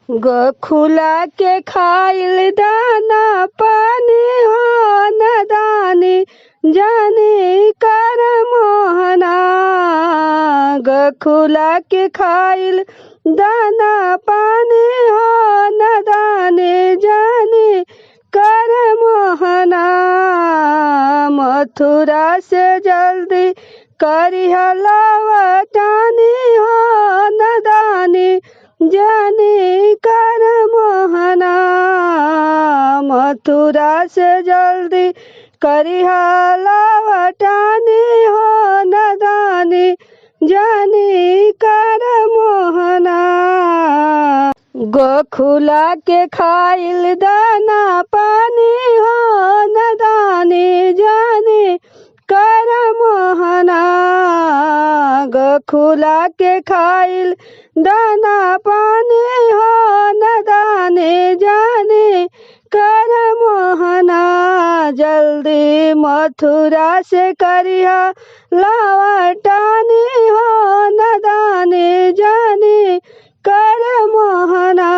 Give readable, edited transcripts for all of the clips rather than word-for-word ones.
गोखुला के खाइल दाना पानी हो नदानी जाने कर मोहना। गोखुला के खाइल दाना पानी हो नदानी जाने कर मोहना। मथुरा से जल्दी करिह लवटानी हो नदानी जाने कर मोहना। मथुरा से जल्दी करिह लवटानी हो नदानी जाने कर मोहना। गोखुला के खाइल दाना पानी हो नदानी जाने कर मोहना। गोखुला के खाइल दाना पानी हो नदानी जाने कर मोहना। जल्दी मथुरा से करिह लवटानी हो नदानी जाने कर मोहना।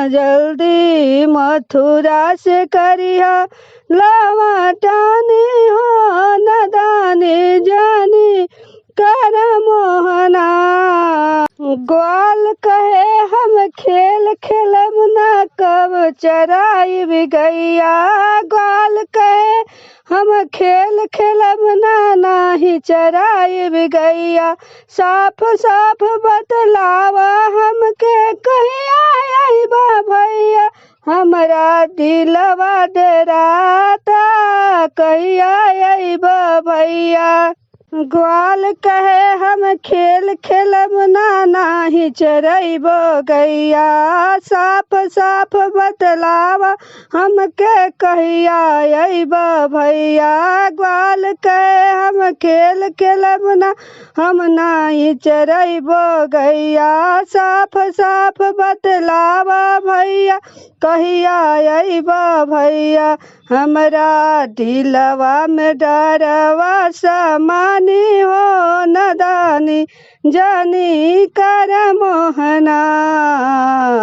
जल्दी मथुरा से करिह लवटानी हो नदानी जाने कर मोहना। ग्वाल कहे हम खेल खेलब ना कब चराई गैया। ग्वाल कहे हम खेल खेलब ना नाही चराई गैया। साफ साफ बतलावा हमके कहिया अइबा भैया। हमरा दिलवा डराता कहिया अइबा भैया। ग्वाल कहे हम खेल खेलब ना नाही चरैब गैया। साफ साफ बतलावा हमके कहिया अइब भैया। ग्वाल कहे हम खेल खेलब ना हम नाही चरैब गैया। साफ साफ बतलावा भैया कहिया अइब भैया। हमरा दिलवा में डरवा समानी हो नदानी जानी कर मोहना।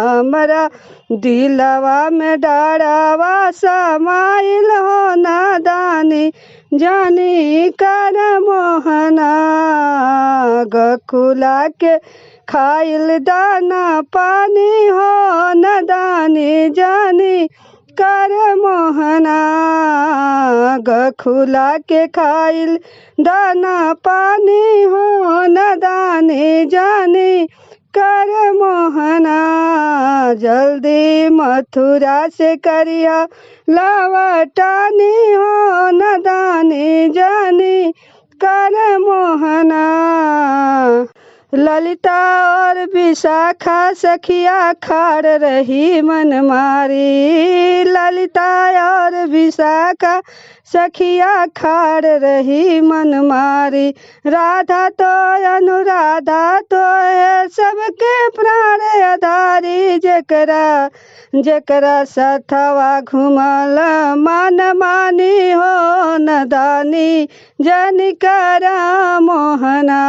हमरा दिलवा में डरवा समाइल हो नदानी जानी कर मोहना। गोखुला के खाइल दाना पानी हो नदानी जानी कर मोहना। गोखुला के खाइल दाना पानी हो नदानी जानी कर मोहना। जल्दी मथुरा से करिह लवटानी हो नदानी जानी कर मोहना। ललिता और विशाखा सखिया खाड़ रही मन मारी। ललिता और विशाखा सखिया खाड़ रही मन मारी। राधा तो अनुराधा तो है सबके प्राण आधारी। जकरा सथवा घुमल मन मानी हो नदानी जानी कर मोहना।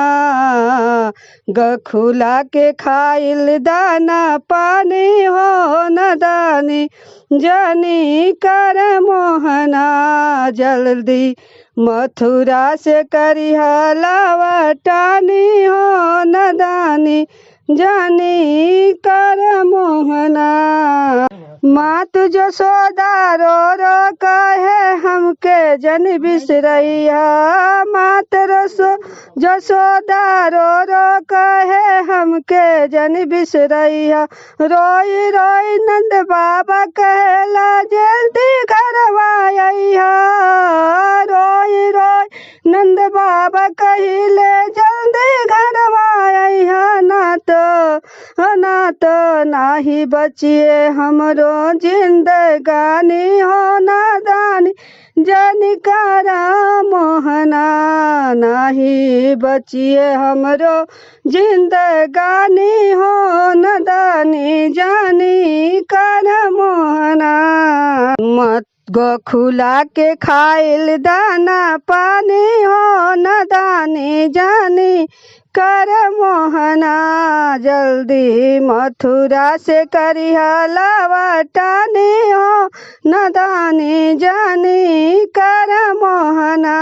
गोखुला के खाइल दाना पानी हो नदानी जानी कर मोहना। जल्दी मथुरा से करिह लवटानी हो नदानी जानी कर मोहना। मात जसोदा रो रो कहे हमके जन बिसरैया। मात जसोदा रो रो कहे हमके जन बिसरैया। रोई रोई नंद बाबा कहला जल्दी घरवा अइहा। रोई रोई नंद बाबा कहिले जल्दी घरवा अइहा। ना तो नाही बचिए हमरो जिंदगानी हो नादानी जानी करा मोहना। नाही बचिए हमरो जिंदगानी हो नदानी जानी कर मोहना। मत गोखुला के खाइल दाना पानी हो नदानी जानी कर मोहना जल्दी मथुरा से करिहा लवटानी हो नदानी जानी कर मोहना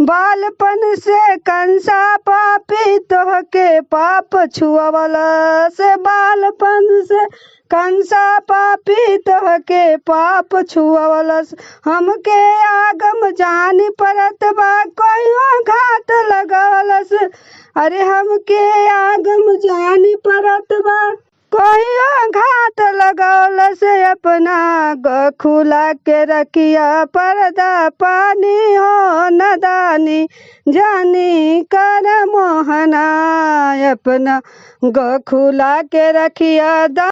बालपन से कंसा पापी तोहके पाप छुअवला से बालपन से कंसा पापी तोहके पाप छुअवलस हमके आगम जानी परत बा कहियो घात लगवलस अरे हमके आगम जानी परत बा कहियो घात लगवलस अपना खुला के रखिया पर्दा पानी हो नदानी जानी कर मोहना अपना खुला के रखिया